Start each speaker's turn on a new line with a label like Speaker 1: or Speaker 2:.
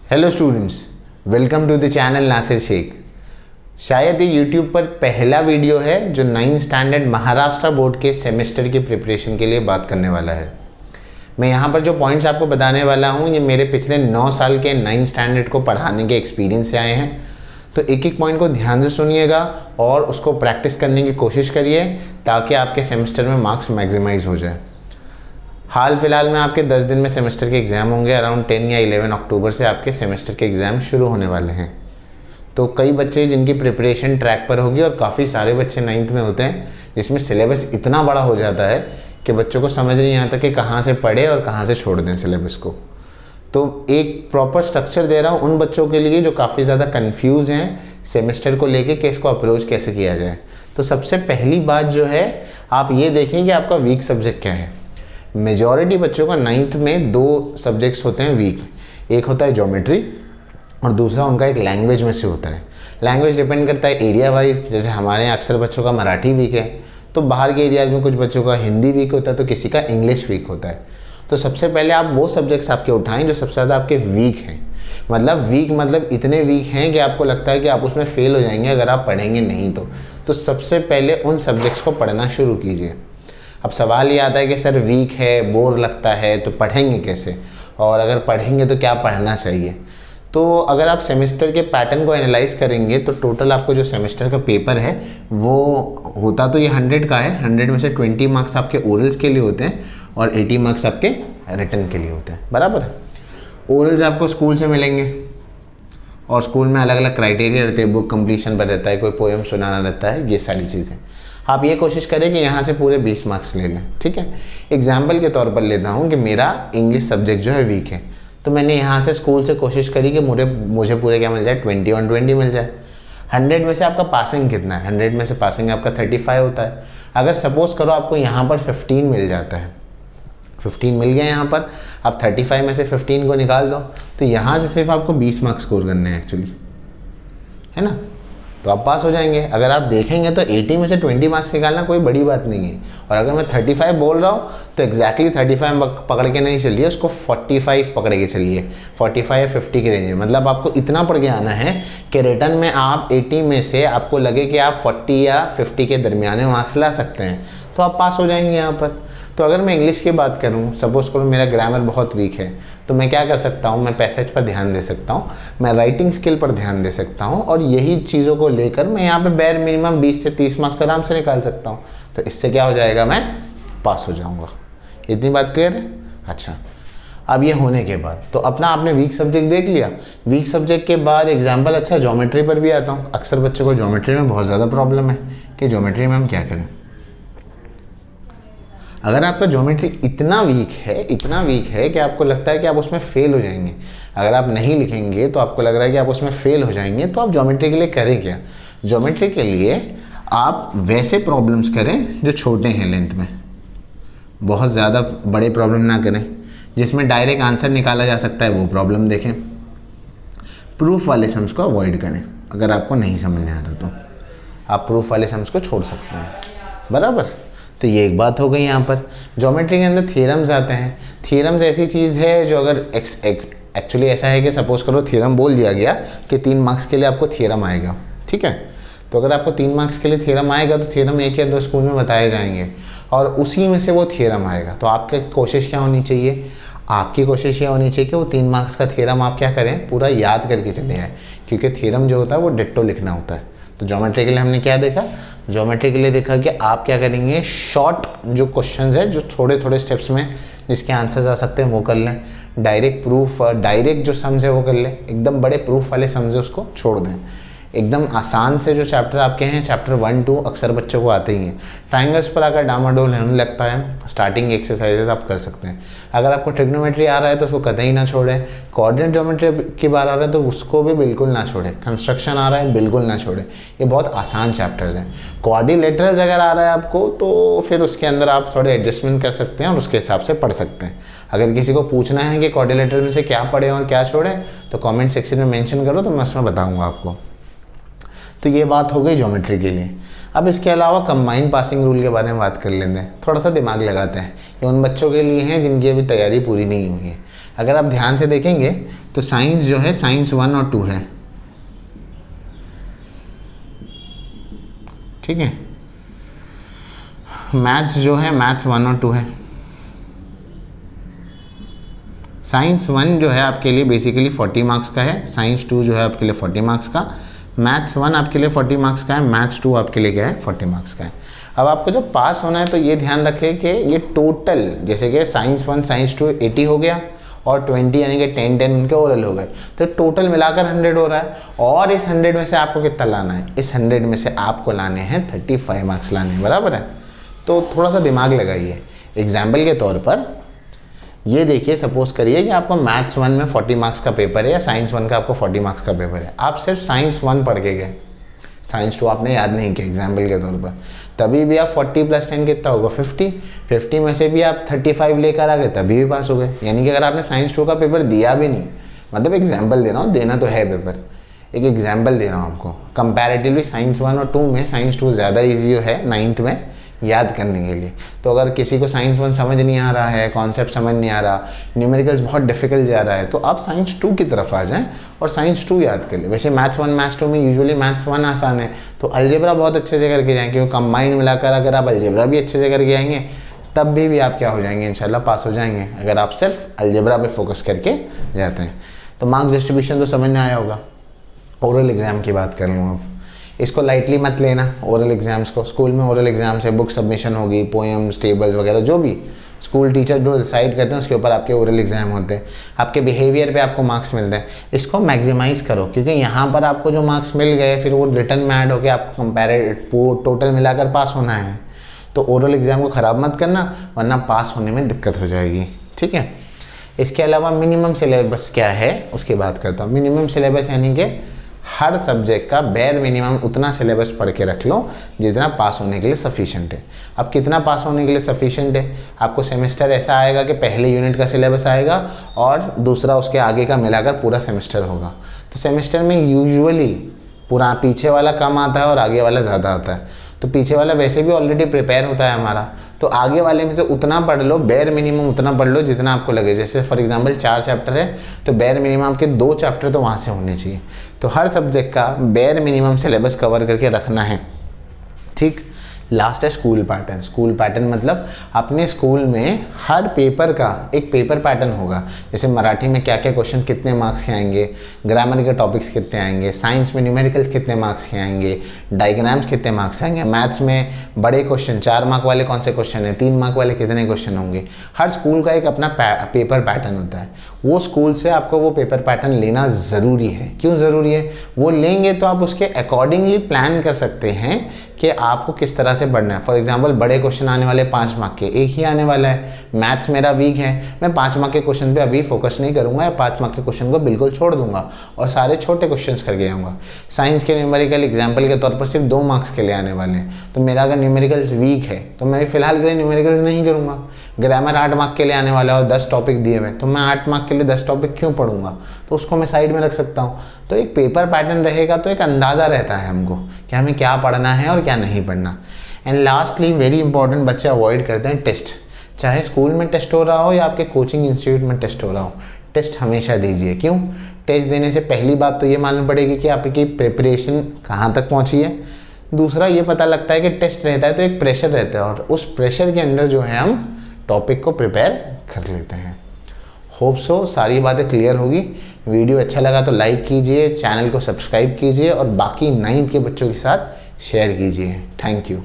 Speaker 1: Hello students, welcome to the channel Nasir Shaikh. शायद ये YouTube पर पहला वीडियो है जो 9th स्टैंडर्ड महाराष्ट्र बोर्ड के सेमेस्टर की प्रिपरेशन के लिए बात करने वाला है। मैं यहाँ पर जो पॉइंट्स आपको बताने वाला हूँ ये मेरे पिछले 9 साल के 9th स्टैंडर्ड को पढ़ाने के एक्सपीरियंस से आए हैं। तो एक एक पॉइंट को ध्यान से सुनिएगा और उसको प्रैक्टिस करने की कोशिश करिए ताकि आपके सेमेस्टर में मार्क्स मैक्सिमाइज हो जाए। हाल फिलहाल में आपके 10 दिन में सेमेस्टर के एग्ज़ाम होंगे। अराउंड 10 या 11 अक्टूबर से आपके सेमेस्टर के एग्ज़ाम शुरू होने वाले हैं। तो कई बच्चे जिनकी प्रिपरेशन ट्रैक पर होगी और काफ़ी सारे बच्चे 9th में होते हैं जिसमें सिलेबस इतना बड़ा हो जाता है कि बच्चों को समझ नहीं आता कि कहाँ से पढ़े और कहाँ से छोड़ दें सिलेबस को। तो एक प्रॉपर स्ट्रक्चर दे रहा हूँ उन बच्चों के लिए जो काफ़ी ज़्यादा कन्फ्यूज़ हैं सेमेस्टर को लेके कि इसको अप्रोच कैसे किया जाए। तो सबसे पहली बात जो है, आप ये देखें कि आपका वीक सब्जेक्ट क्या है। मेजॉरिटी बच्चों का 9th में 2 सब्जेक्ट्स होते हैं वीक। एक होता है ज्योमेट्री और दूसरा उनका एक लैंग्वेज में से होता है। लैंग्वेज डिपेंड करता है एरिया वाइज। जैसे हमारे यहाँ अक्सर बच्चों का मराठी वीक है, तो बाहर के एरियाज़ में कुछ बच्चों का हिंदी वीक होता है, तो किसी का इंग्लिश वीक होता है। तो सबसे पहले आप वो सब्जेक्ट्स आपके उठाएं जो सबसे ज़्यादा आपके वीक हैं। मतलब इतने वीक हैं कि आपको लगता है कि आप उसमें फ़ेल हो जाएंगे अगर आप पढ़ेंगे नहीं तो सबसे पहले उन सब्जेक्ट्स को पढ़ना शुरू कीजिए। अब सवाल ये आता है कि सर वीक है, बोर लगता है, तो पढ़ेंगे कैसे, और अगर पढ़ेंगे तो क्या पढ़ना चाहिए। तो अगर आप सेमेस्टर के पैटर्न को एनालाइज करेंगे तो टोटल आपको जो सेमेस्टर का पेपर है वो होता तो ये 100 का है। 100 में से 20 मार्क्स आपके ओरल्स के लिए होते हैं और 80 मार्क्स आपके रिटन के लिए होते हैं, बराबर है। ओरल्स आपको स्कूल से मिलेंगे और स्कूल में अलग अलग क्राइटेरिया रहते हैं। बुक कंप्लीशन पर रहता है, कोई पोएम सुनाना रहता है, ये सारी चीज़ें। आप ये कोशिश करें कि यहाँ से पूरे 20 मार्क्स ले लें, ठीक है। एग्जाम्पल के तौर पर लेता हूँ कि मेरा इंग्लिश सब्जेक्ट जो है वीक है, तो मैंने यहाँ से स्कूल से कोशिश करी कि मुझे पूरे क्या मिल जाए, 20 और 20 मिल जाए। 100 में से आपका पासिंग कितना है? 100 में से पासिंग आपका 35 होता है। अगर सपोज करो आपको यहाँ पर 15 मिल जाता है, 15 मिल गया यहाँ पर, आप 35 में से 15 को निकाल दो, तो यहाँ से सिर्फ आपको 20 मार्क्स स्कोर करने हैं एक्चुअली, है ना। तो आप पास हो जाएंगे। अगर आप देखेंगे तो 80 में से 20 मार्क्स निकालना कोई बड़ी बात नहीं है। और अगर मैं 35 बोल रहा हूँ तो एग्जैक्टली 35 पकड़ के नहीं चलिए, उसको 45 पकड़ के चलिए, 45 या 50 के रेंज में। मतलब आपको इतना पढ़ के आना है कि रिटर्न में आप 80 में से आपको लगे कि आप 40 या 50 के दरमियाने मार्क्स ला सकते हैं, तो आप पास हो जाएंगे यहाँ पर। तो अगर मैं इंग्लिश की बात करूँ, सपोज करो मेरा ग्रामर बहुत वीक है, तो मैं क्या कर सकता हूँ, मैं पैसेज पर ध्यान दे सकता हूँ, मैं राइटिंग स्किल पर ध्यान दे सकता हूँ, और यही चीज़ों को लेकर मैं यहाँ पे बैर मिनिमम 20 से 30 मार्क्स आराम से निकाल सकता हूँ। तो इससे क्या हो जाएगा, मैं पास हो जाऊँगा। इतनी बात क्लियर है? अच्छा, अब ये होने के बाद तो अपना आपने वीक सब्जेक्ट देख लिया। वीक सब्जेक्ट के बाद एग्जाम्पल, अच्छा ज्योमेट्री पर भी आता हूँ। अक्सर बच्चों को ज्योमेट्री में बहुत ज़्यादा प्रॉब्लम है कि ज्योमेट्री में हम क्या करें। अगर आपका ज्योमेट्री इतना वीक है कि आपको लगता है कि आप उसमें फ़ेल हो जाएंगे, अगर आप नहीं लिखेंगे तो आपको लग रहा है कि आप उसमें फ़ेल हो जाएंगे, तो आप ज्योमेट्री के लिए करें क्या। ज्योमेट्री के लिए आप वैसे प्रॉब्लम्स करें जो छोटे हैं लेंथ में, बहुत ज़्यादा बड़े प्रॉब्लम ना करें, जिसमें डायरेक्ट आंसर निकाला जा सकता है, वो प्रॉब्लम देखें। प्रूफ वाले सम्स को अवॉइड करें। अगर आपको नहीं समझ में आ रहा तो आप प्रूफ वाले सम्स को छोड़ सकते हैं, बराबर। तो ये एक बात हो गई। यहाँ पर ज्योमेट्री के अंदर थ्योरम्स आते हैं। थ्योरम्स ऐसी चीज़ है जो अगर एक्चुअली ऐसा है कि सपोज करो थ्योरम बोल दिया गया कि 3 मार्क्स के लिए आपको थ्योरम आएगा, ठीक है। तो अगर आपको 3 मार्क्स के लिए थ्योरम आएगा तो थ्योरम 1 या 2 स्कूल में बताए जाएंगे और उसी में से वो थ्योरम आएगा। तो आपकी कोशिश क्या होनी चाहिए, आपकी कोशिश ये होनी चाहिए कि वो 3 मार्क्स का थ्योरम आप क्या करें, पूरा याद करके चले आए, क्योंकि थ्योरम जो होता है वो डिट्टो लिखना होता है। तो ज्योमेट्री के लिए हमने क्या देखा, ज्योमेट्री के लिए देखा कि आप क्या करेंगे, शॉर्ट जो क्वेश्चंस है जो थोड़े थोड़े स्टेप्स में जिसके आंसर्स आ सकते हैं वो कर लें। डायरेक्ट प्रूफ, डायरेक्ट जो सम्स है वो कर लें। एकदम बड़े प्रूफ वाले सम्स है उसको छोड़ दें। एकदम आसान से जो चैप्टर आपके हैं, चैप्टर 1, 2 अक्सर बच्चों को आते ही हैं। ट्राइंगल्स पर अगर डामाडोल होने लगता है, स्टार्टिंग एक्सरसाइजेस आप कर सकते हैं। अगर आपको ट्रिग्नोमेट्री आ रहा है तो उसको कतई ना छोड़ें। कोऑर्डिनेट ज्योमेट्री की बात आ रहा है तो उसको भी बिल्कुल ना छोड़ें। कंस्ट्रक्शन आ रहा है, बिल्कुल ना छोड़ें। ये बहुत आसान चैप्टर्स हैं। क्वाड्रिलेटरल्स अगर आ रहा है आपको तो फिर उसके अंदर आप थोड़े एडजस्टमेंट कर सकते हैं और उसके हिसाब से पढ़ सकते हैं। अगर किसी को पूछना है कि क्वाड्रिलेटरल में से क्या पढ़ें और क्या छोड़ें, तो कॉमेंट सेक्शन में मैंशन करो, तो मैं उसमें बताऊँगा आपको। तो ये बात हो गई ज्योमेट्री के लिए। अब इसके अलावा कंबाइंड पासिंग रूल के बारे में बात कर लेते हैं। थोड़ा सा दिमाग लगाते हैं। ये उन बच्चों के लिए हैं जिनकी अभी तैयारी पूरी नहीं हुई है। अगर आप ध्यान से देखेंगे तो साइंस जो है साइंस 1 और 2 है, ठीक है। मैथ्स जो है मैथ्स 1 और 2 है। साइंस 1 जो है आपके लिए बेसिकली 40 मार्क्स का है, साइंस 2 जो है आपके लिए 40 मार्क्स का, मैथ्स 1 आपके लिए 40 मार्क्स का है, मैथ्स 2 आपके लिए क्या है 40 मार्क्स का है। अब आपको जब पास होना है तो ये ध्यान रखें कि ये टोटल, जैसे कि साइंस 1 साइंस 2 80 हो गया और 20 यानी कि 10 उनके ओरल हो गए, तो टोटल मिलाकर 100 हो रहा है। और इस 100 में से आपको कितना लाना है, इस 100 में से आपको लाने हैं 35 मार्क्स लाने हैं, बराबर है। तो थोड़ा सा दिमाग लगाइए। एग्जाम्पल के तौर पर ये देखिए, सपोज करिए कि आपको मैथ्स 1 में 40 मार्क्स का पेपर है या साइंस 1 का आपको 40 मार्क्स का पेपर है। आप सिर्फ साइंस 1 पढ़ के गए, साइंस 2 आपने याद नहीं किया एग्जाम्पल के तौर पर, तभी भी आप 40 + 10 कितना होगा 50 में से भी आप 35 लेकर आ गए, तभी भी पास हो गए। यानी कि अगर आपने साइंस 2 का पेपर दिया भी नहीं, मतलब एग्जाम्पल दे रहा हूँ, देना तो है पेपर, एक एग्जाम्पल दे रहा हूँ आपको, कंपैरेटिवली साइंस 1 और 2 में साइंस 2 ज़्यादा ईजी है 9th में याद करने के लिए। तो अगर किसी को साइंस 1 समझ नहीं आ रहा है, कॉन्सेप्ट समझ नहीं आ रहा, न्यूमेरिकल्स बहुत डिफिकल्ट जा रहा है, तो आप साइंस 2 की तरफ आ जाएं और साइंस 2 याद कर ले। वैसे मैथ्स 1 मैथ्स 2 में यूजुअली मैथ्स 1 आसान है, तो अलजेब्रा बहुत अच्छे से करके जाएँ, क्योंकि कंबाइंड मिलाकर अगर आप अलजेब्रा भी अच्छे से करके आएंगे तब भी आप क्या हो जाएंगे, इंशाल्लाह पास हो जाएंगे, अगर आप सिर्फ अलजेब्रा पे फोकस करके जाते हैं। तो मार्क्स डिस्ट्रीब्यूशन तो समझ में आया होगा। ओरल एग्ज़ाम की बात कर लूँ अब, इसको लाइटली मत लेना ओरल एग्ज़ाम्स को। स्कूल में ओरल एग्ज़ाम्स है, बुक सबमिशन होगी, पोएम्स, टेबल्स वगैरह जो भी स्कूल टीचर जो डिसाइड करते हैं उसके ऊपर आपके ओरल एग्ज़ाम होते हैं, आपके बिहेवियर पे आपको मार्क्स मिलते हैं। इसको मैक्सिमाइज़ करो, क्योंकि यहाँ पर आपको जो मार्क्स मिल गए फिर वो रिटर्न में ऐड होकर आपको कंपेरेटिव टोटल मिलाकर पास होना है। तो ओरल एग्ज़ाम को ख़राब मत करना, वरना पास होने में दिक्कत हो जाएगी, ठीक है। इसके अलावा मिनिमम सिलेबस क्या है उसकी बात करता हूँ। मिनिमम सिलेबस यानी कि हर सब्जेक्ट का बेयर मिनिमम उतना सिलेबस पढ़ के रख लो जितना पास होने के लिए सफिशेंट है। अब कितना पास होने के लिए सफिशेंट है, आपको सेमेस्टर ऐसा आएगा कि पहले यूनिट का सिलेबस आएगा और दूसरा उसके आगे का मिलाकर पूरा सेमेस्टर होगा। तो सेमेस्टर में यूजुअली पूरा पीछे वाला कम आता है और आगे वाला ज़्यादा आता है। तो पीछे वाला वैसे भी ऑलरेडी प्रिपेयर होता है हमारा, तो आगे वाले में से उतना पढ़ लो, बेयर मिनिमम उतना पढ़ लो जितना आपको लगे। जैसे फॉर एग्जांपल 4 चैप्टर है तो बेयर मिनिमम आपके 2 चैप्टर तो वहाँ से होने चाहिए। तो हर सब्जेक्ट का बेयर मिनिमम सिलेबस कवर करके रखना है, ठीक। लास्ट है स्कूल पैटर्न। स्कूल पैटर्न मतलब अपने स्कूल में हर पेपर का एक पेपर पैटर्न होगा। जैसे मराठी में क्या क्या क्वेश्चन कितने मार्क्स के आएंगे, ग्रामर के टॉपिक्स कितने आएंगे, साइंस में न्यूमेरिकल्स कितने मार्क्स के आएंगे, डायग्राम्स कितने मार्क्स आएंगे, मैथ्स में बड़े क्वेश्चन 4 मार्क वाले कौन से क्वेश्चन हैं, 3 मार्क वाले कितने क्वेश्चन होंगे। हर स्कूल का एक अपना पेपर पैटर्न होता है। वो स्कूल से आपको वो पेपर पैटर्न लेना ज़रूरी है। क्यों ज़रूरी है? वो लेंगे तो आप उसके अकॉर्डिंगली प्लान कर सकते हैं कि आपको किस तरह से पढ़ना है। फॉर एग्जांपल बड़े क्वेश्चन आने वाले 5 मार्क के, एक ही आने वाला है। मैथ्स मेरा वीक है, मैं 5 मार्क के क्वेश्चन पे अभी फोकस नहीं करूंगा या 5 मार्क के क्वेश्चन को बिल्कुल छोड़ दूंगा और सारे छोटे क्वेश्चंस करके आऊँगा। साइंस के न्यूमेरिकल एग्जाम्पल के तौर पर सिर्फ 2 मार्क्स के लिए आने वाले हैं, तो मेरा अगर न्यूमेरिकल्स वीक है तो मैं फिलहाल के लिए न्यूमेरिकल्स नहीं करूँगा। ग्रामर 8 मार्क के लिए आने वाला है और 10 टॉपिक दिए हुए, तो मैं 8 मार्क के लिए 10 टॉपिक क्यों पढ़ूंगा, तो उसको मैं साइड में रख सकता हूँ। तो एक पेपर पैटर्न रहेगा तो एक अंदाज़ा रहता है हमको कि हमें क्या पढ़ना है और क्या नहीं पढ़ना। एंड लास्टली वेरी इंपॉर्टेंट, बच्चे अवॉइड करते हैं टेस्ट। चाहे स्कूल में टेस्ट हो रहा हो या आपके कोचिंग इंस्टीट्यूट में टेस्ट हो रहा हो, टेस्ट हमेशा दीजिए। क्यों? टेस्ट देने से पहली बात तो ये मालूम पड़ेगी कि आपकी प्रिपरेशन कहाँ तक पहुँची है। दूसरा ये पता लगता है कि टेस्ट रहता है तो एक प्रेशर रहता है और उस प्रेशर के अंडर जो है हम टॉपिक को प्रिपेयर कर लेते हैं। होप सो सारी बातें क्लियर होगी। वीडियो अच्छा लगा तो लाइक कीजिए, चैनल को सब्सक्राइब कीजिए और बाकी 9th के बच्चों के साथ शेयर कीजिए। Thank you.